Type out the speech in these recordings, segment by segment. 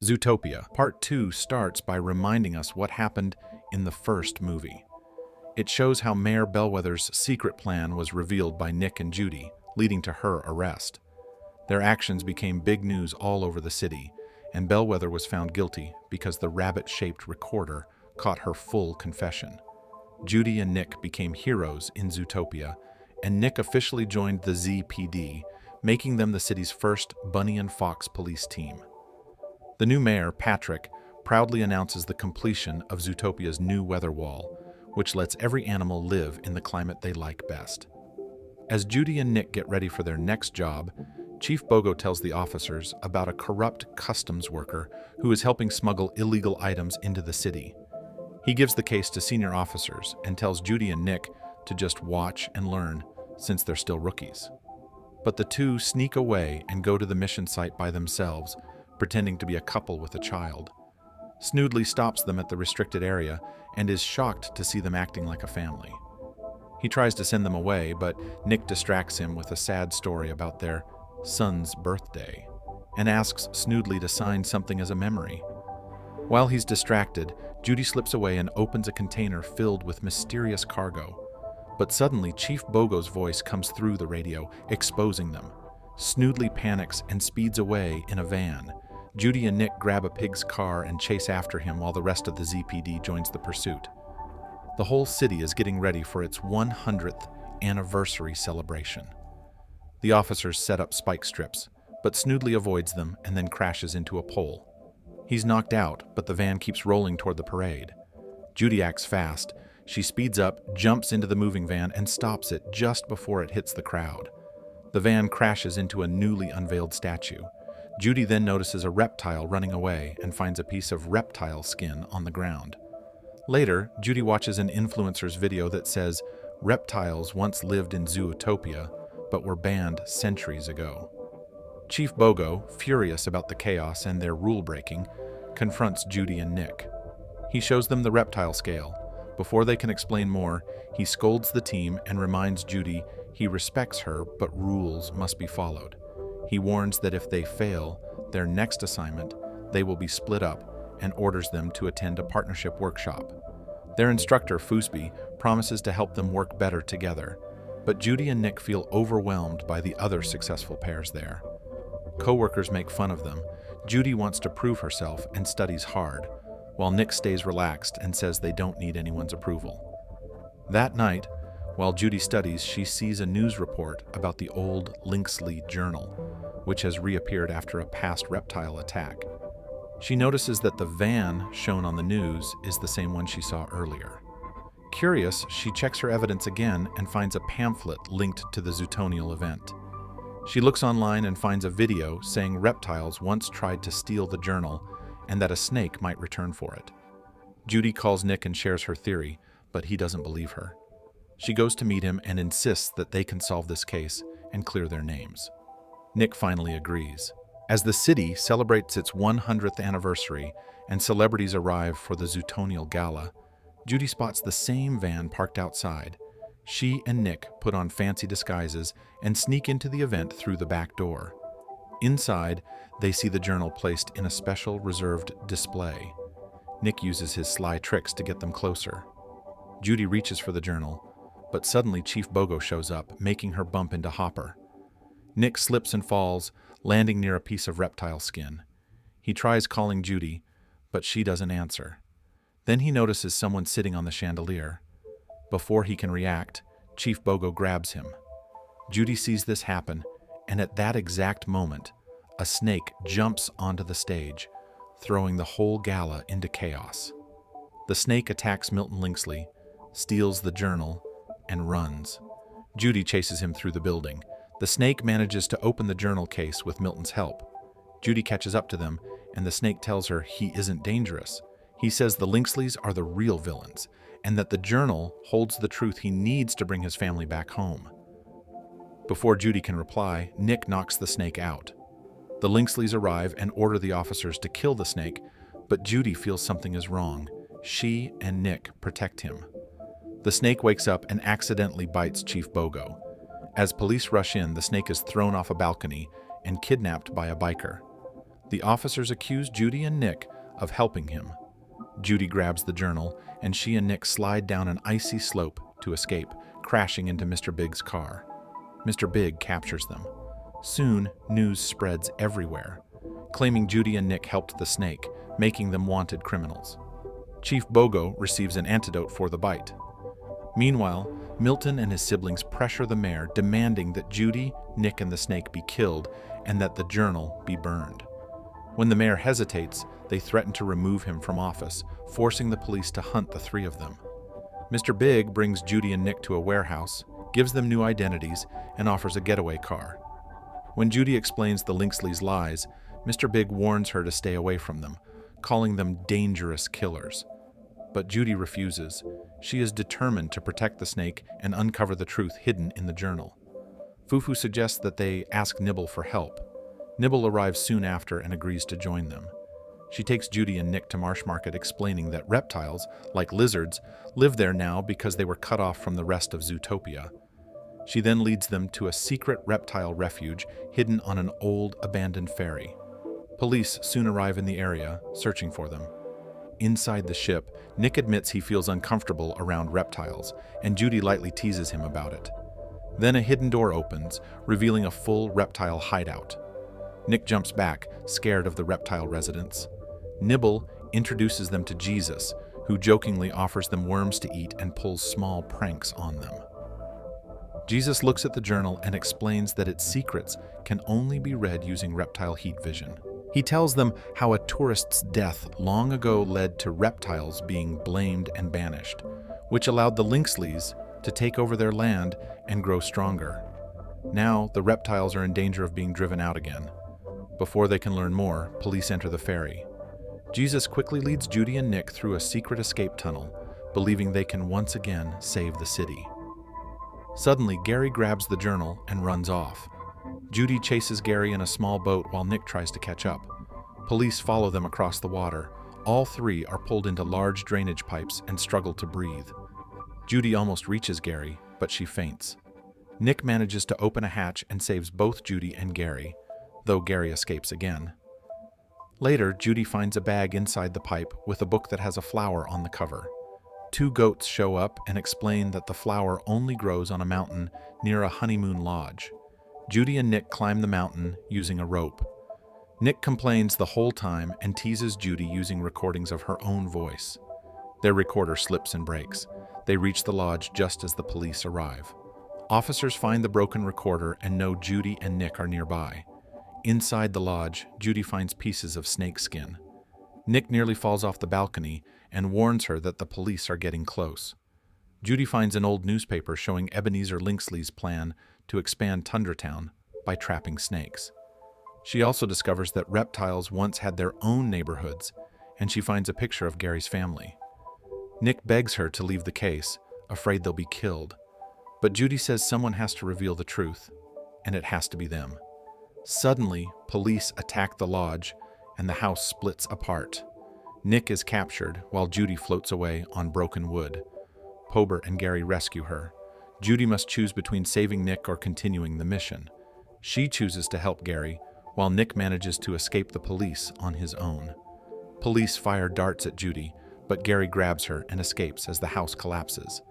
Zootopia. Part 2 starts by reminding us what happened in the first movie. It shows how Mayor Bellwether's secret plan was revealed by Nick and Judy, leading to her arrest. Their actions became big news all over the city, and Bellwether was found guilty because the rabbit-shaped recorder caught her full confession. Judy and Nick became heroes in Zootopia, and Nick officially joined the ZPD, making them the city's first bunny and fox police team. The new mayor, Patrick, proudly announces the completion of Zootopia's new weather wall, which lets every animal live in the climate they like best. As Judy and Nick get ready for their next job, Chief Bogo tells the officers about a corrupt customs worker who is helping smuggle illegal items into the city. He gives the case to senior officers and tells Judy and Nick to just watch and learn, since they're still rookies. But the two sneak away and go to the mission site by themselves, pretending to be a couple with a child. Snoodley stops them at the restricted area and is shocked to see them acting like a family. He tries to send them away, but Nick distracts him with a sad story about their son's birthday and asks Snoodley to sign something as a memory. While he's distracted, Judy slips away and opens a container filled with mysterious cargo. But suddenly, Chief Bogo's voice comes through the radio, exposing them. Snoodley panics and speeds away in a van. Judy and Nick grab a pig's car and chase after him while the rest of the ZPD joins the pursuit. The whole city is getting ready for its 100th anniversary celebration. The officers set up spike strips, but Snoodley avoids them and then crashes into a pole. He's knocked out, but the van keeps rolling toward the parade. Judy acts fast. She speeds up, jumps into the moving van, and stops it just before it hits the crowd. The van crashes into a newly unveiled statue. Judy then notices a reptile running away and finds a piece of reptile skin on the ground. Later, Judy watches an influencer's video that says reptiles once lived in Zootopia, but were banned centuries ago. Chief Bogo, furious about the chaos and their rule-breaking, confronts Judy and Nick. He shows them the reptile scale. Before they can explain more, he scolds the team and reminds Judy he respects her, but rules must be followed. He warns that if they fail their next assignment, they will be split up and orders them to attend a partnership workshop. Their instructor, Foosby, promises to help them work better together, but Judy and Nick feel overwhelmed by the other successful pairs there. Co-workers make fun of them. Judy wants to prove herself and studies hard, while Nick stays relaxed and says they don't need anyone's approval. That night, while Judy studies, she sees a news report about the old Lynxley journal, which has reappeared after a past reptile attack. She notices that the van shown on the news is the same one she saw earlier. Curious, she checks her evidence again and finds a pamphlet linked to the Zootonial event. She looks online and finds a video saying reptiles once tried to steal the journal and that a snake might return for it. Judy calls Nick and shares her theory, but he doesn't believe her. She goes to meet him and insists that they can solve this case and clear their names. Nick finally agrees. As the city celebrates its 100th anniversary and celebrities arrive for the Zootonial Gala, Judy spots the same van parked outside. She and Nick put on fancy disguises and sneak into the event through the back door. Inside, they see the journal placed in a special reserved display. Nick uses his sly tricks to get them closer. Judy reaches for the journal, but suddenly Chief Bogo shows up, making her bump into Hopper. Nick slips and falls, landing near a piece of reptile skin. He tries calling Judy, but she doesn't answer. Then he notices someone sitting on the chandelier. Before he can react, Chief Bogo grabs him. Judy sees this happen, and at that exact moment, a snake jumps onto the stage, throwing the whole gala into chaos. The snake attacks Milton Lynxley, steals the journal, and runs. Judy chases him through the building. The snake manages to open the journal case with Milton's help. Judy catches up to them, and the snake tells her he isn't dangerous. He says the Lynxleys are the real villains, and that the journal holds the truth he needs to bring his family back home. Before Judy can reply, Nick knocks the snake out. The Lynxleys arrive and order the officers to kill the snake, but Judy feels something is wrong. She and Nick protect him. The snake wakes up and accidentally bites Chief Bogo. As police rush in, the snake is thrown off a balcony and kidnapped by a biker. The officers accuse Judy and Nick of helping him. Judy grabs the journal, and she and Nick slide down an icy slope to escape, crashing into Mr. Big's car. Mr. Big captures them. Soon, news spreads everywhere, claiming Judy and Nick helped the snake, making them wanted criminals. Chief Bogo receives an antidote for the bite. Meanwhile, Milton and his siblings pressure the mayor, demanding that Judy, Nick, and the snake be killed and that the journal be burned. When the mayor hesitates, they threaten to remove him from office, forcing the police to hunt the three of them. Mr. Big brings Judy and Nick to a warehouse, gives them new identities, and offers a getaway car. When Judy explains the Lynxley's lies, Mr. Big warns her to stay away from them, calling them dangerous killers. But Judy refuses. She is determined to protect the snake and uncover the truth hidden in the journal. Fufu suggests that they ask Nibble for help. Nibble arrives soon after and agrees to join them. She takes Judy and Nick to Marsh Market, explaining that reptiles, like lizards, live there now because they were cut off from the rest of Zootopia. She then leads them to a secret reptile refuge hidden on an old, abandoned ferry. Police soon arrive in the area, searching for them. Inside the ship, Nick admits he feels uncomfortable around reptiles, and Judy lightly teases him about it. Then a hidden door opens, revealing a full reptile hideout. Nick jumps back, scared of the reptile residents. Nibble introduces them to Jesus, who jokingly offers them worms to eat and pulls small pranks on them. Jesus looks at the journal and explains that its secrets can only be read using reptile heat vision. He tells them how a tourist's death long ago led to reptiles being blamed and banished, which allowed the Lynxleys to take over their land and grow stronger. Now, the reptiles are in danger of being driven out again. Before they can learn more, police enter the ferry. Jesus quickly leads Judy and Nick through a secret escape tunnel, believing they can once again save the city. Suddenly, Gary grabs the journal and runs off. Judy chases Gary in a small boat while Nick tries to catch up. Police follow them across the water. All three are pulled into large drainage pipes and struggle to breathe. Judy almost reaches Gary, but she faints. Nick manages to open a hatch and saves both Judy and Gary, though Gary escapes again. Later, Judy finds a bag inside the pipe with a book that has a flower on the cover. Two goats show up and explain that the flower only grows on a mountain near a honeymoon lodge. Judy and Nick climb the mountain using a rope. Nick complains the whole time and teases Judy using recordings of her own voice. Their recorder slips and breaks. They reach the lodge just as the police arrive. Officers find the broken recorder and know Judy and Nick are nearby. Inside the lodge, Judy finds pieces of snake skin. Nick nearly falls off the balcony and warns her that the police are getting close. Judy finds an old newspaper showing Ebenezer Lynxley's plan to expand Tundra Town by trapping snakes. She also discovers that reptiles once had their own neighborhoods, and she finds a picture of Gary's family. Nick begs her to leave the case, afraid they'll be killed. But Judy says someone has to reveal the truth, and it has to be them. Suddenly, police attack the lodge, and the house splits apart. Nick is captured, while Judy floats away on broken wood. Pobert and Gary rescue her. Judy must choose between saving Nick or continuing the mission. She chooses to help Gary, while Nick manages to escape the police on his own. Police fire darts at Judy, but Gary grabs her and escapes as the house collapses.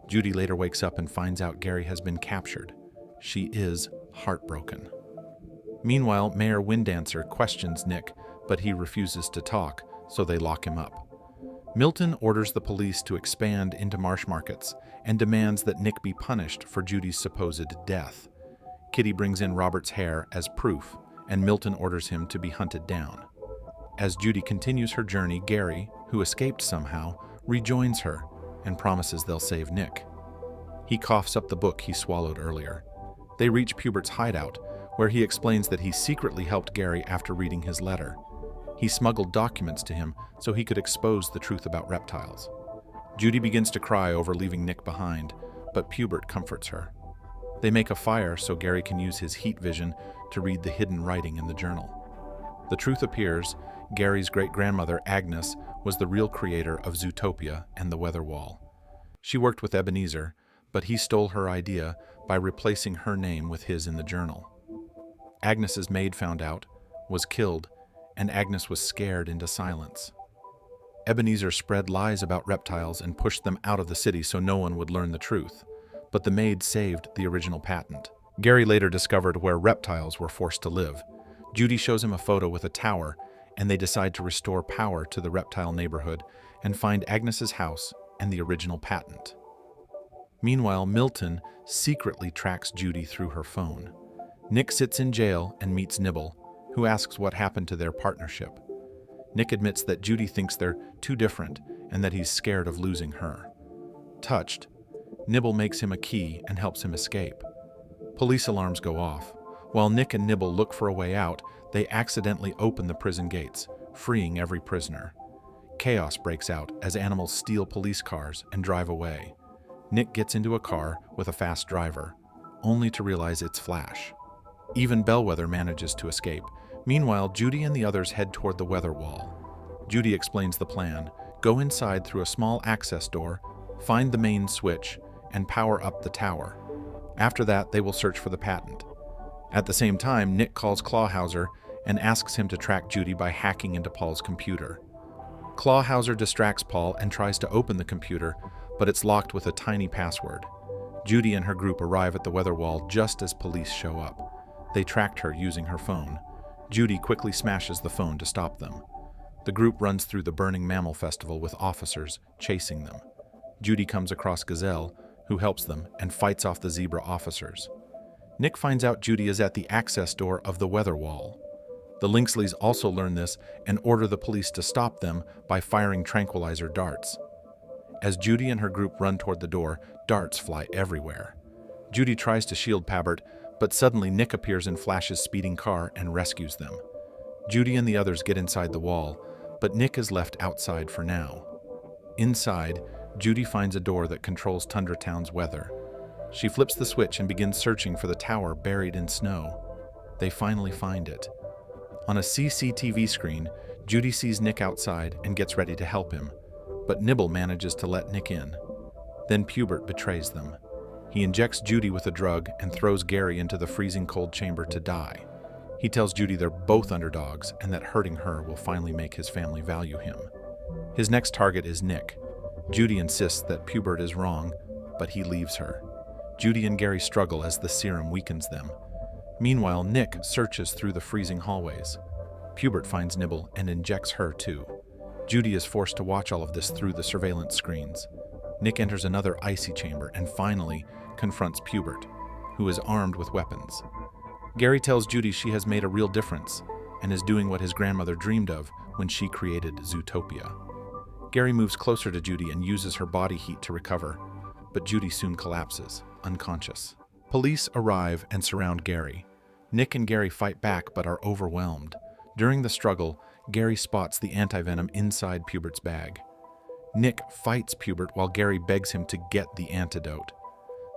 Judy later wakes up and finds out Gary has been captured. She is heartbroken. Meanwhile, Mayor Windancer questions Nick, but he refuses to talk, so they lock him up. Milton orders the police to expand into Marsh Markets and demands that Nick be punished for Judy's supposed death. Kitty brings in Robert's hair as proof, and Milton orders him to be hunted down. As Judy continues her journey, Gary, who escaped somehow, rejoins her and promises they'll save Nick. He coughs up the book he swallowed earlier. They reach Pubert's hideout, where he explains that he secretly helped Gary after reading his letter. He smuggled documents to him so he could expose the truth about reptiles. Judy begins to cry over leaving Nick behind, but Pubert comforts her. They make a fire so Gary can use his heat vision to read the hidden writing in the journal. The truth appears: Gary's great-grandmother, Agnes, was the real creator of Zootopia and the Weather Wall. She worked with Ebenezer, but he stole her idea by replacing her name with his in the journal. Agnes's maid found out, was killed, and Agnes was scared into silence. Ebenezer spread lies about reptiles and pushed them out of the city so no one would learn the truth, but the maid saved the original patent. Gary later discovered where reptiles were forced to live. Judy shows him a photo with a tower, and they decide to restore power to the reptile neighborhood and find Agnes's house and the original patent. Meanwhile, Milton secretly tracks Judy through her phone. Nick sits in jail and meets Nibble, who asks what happened to their partnership. Nick admits that Judy thinks they're too different and that he's scared of losing her. Touched, Nibble makes him a key and helps him escape. Police alarms go off. While Nick and Nibble look for a way out, they accidentally open the prison gates, freeing every prisoner. Chaos breaks out as animals steal police cars and drive away. Nick gets into a car with a fast driver, only to realize it's Flash. Even Bellwether manages to escape. Meanwhile, Judy and the others head toward the weather wall. Judy explains the plan: go inside through a small access door, find the main switch, and power up the tower. After that, they will search for the patent. At the same time, Nick calls Clawhauser and asks him to track Judy by hacking into Paul's computer. Clawhauser distracts Paul and tries to open the computer, but it's locked with a tiny password. Judy and her group arrive at the weather wall just as police show up. They tracked her using her phone. Judy quickly smashes the phone to stop them. The group runs through the burning mammal festival with officers chasing them. Judy comes across Gazelle, who helps them and fights off the zebra officers. Nick finds out Judy is at the access door of the weather wall. The Lynxleys also learn this and order the police to stop them by firing tranquilizer darts. As Judy and her group run toward the door, darts fly everywhere. Judy tries to shield Pabbert, but suddenly Nick appears in Flash's speeding car and rescues them. Judy and the others get inside the wall, but Nick is left outside for now. Inside, Judy finds a door that controls Tundra Town's weather. She flips the switch and begins searching for the tower buried in snow. They finally find it. On a CCTV screen, Judy sees Nick outside and gets ready to help him, but Nibble manages to let Nick in. Then Pubert betrays them. He injects Judy with a drug and throws Gary into the freezing cold chamber to die. He tells Judy they're both underdogs and that hurting her will finally make his family value him. His next target is Nick. Judy insists that Pubert is wrong, but he leaves her. Judy and Gary struggle as the serum weakens them. Meanwhile, Nick searches through the freezing hallways. Pubert finds Nibble and injects her too. Judy is forced to watch all of this through the surveillance screens. Nick enters another icy chamber and finally confronts Pubert, who is armed with weapons. Gary tells Judy she has made a real difference and is doing what his grandmother dreamed of when she created Zootopia. Gary moves closer to Judy and uses her body heat to recover, but Judy soon collapses, unconscious. Police arrive and surround Gary. Nick and Gary fight back but are overwhelmed. During the struggle, Gary spots the antivenom inside Pubert's bag. Nick fights Pubert while Gary begs him to get the antidote.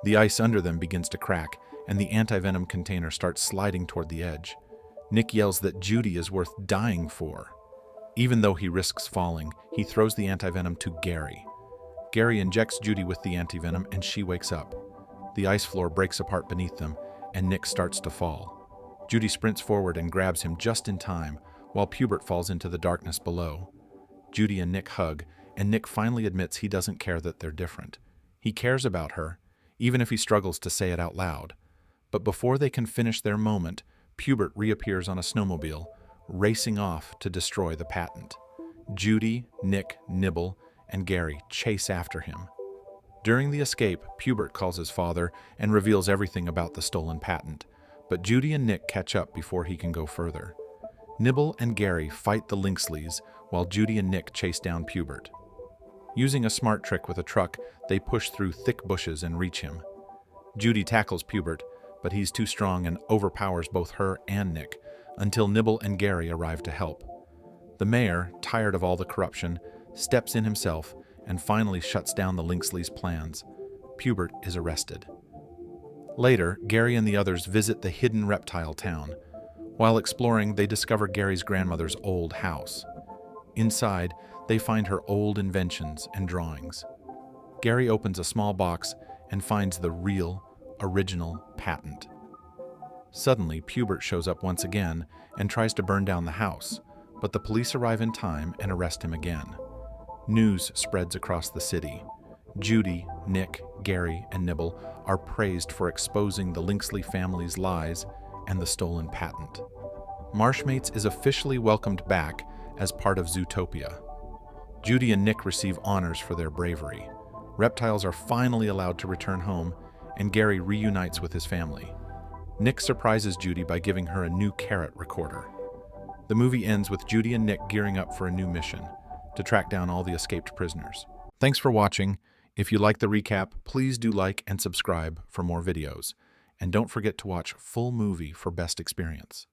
The ice under them begins to crack, and the antivenom container starts sliding toward the edge. Nick yells that Judy is worth dying for. Even though he risks falling, he throws the antivenom to Gary. Gary injects Judy with the antivenom and she wakes up. The ice floor breaks apart beneath them, and Nick starts to fall. Judy sprints forward and grabs him just in time, while Pubert falls into the darkness below. Judy and Nick hug, and Nick finally admits he doesn't care that they're different. He cares about her, even if he struggles to say it out loud. But before they can finish their moment, Pubert reappears on a snowmobile, racing off to destroy the patent. Judy, Nick, Nibble, and Gary chase after him. During the escape, Pubert calls his father and reveals everything about the stolen patent, but Judy and Nick catch up before he can go further. Nibble and Gary fight the Lynxleys while Judy and Nick chase down Pubert. Using a smart trick with a truck, they push through thick bushes and reach him. Judy tackles Pubert, but he's too strong and overpowers both her and Nick, until Nibble and Gary arrive to help. The mayor, tired of all the corruption, steps in himself and finally shuts down the Lynxleys' plans. Pubert is arrested. Later, Gary and the others visit the hidden reptile town. While exploring, they discover Gary's grandmother's old house. Inside, they find her old inventions and drawings. Gary opens a small box and finds the real, original patent. Suddenly, Pubert shows up once again and tries to burn down the house, but the police arrive in time and arrest him again. News spreads across the city. Judy, Nick, Gary, and Nibble are praised for exposing the Lynxley family's lies and the stolen patent. Marshmates is officially welcomed back as part of Zootopia. Judy and Nick receive honors for their bravery. Reptiles are finally allowed to return home, and Gary reunites with his family. Nick surprises Judy by giving her a new carrot recorder. The movie ends with Judy and Nick gearing up for a new mission, to track down all the escaped prisoners. Thanks for watching. If you like the recap, please do like and subscribe for more videos. And don't forget to watch full movie for best experience.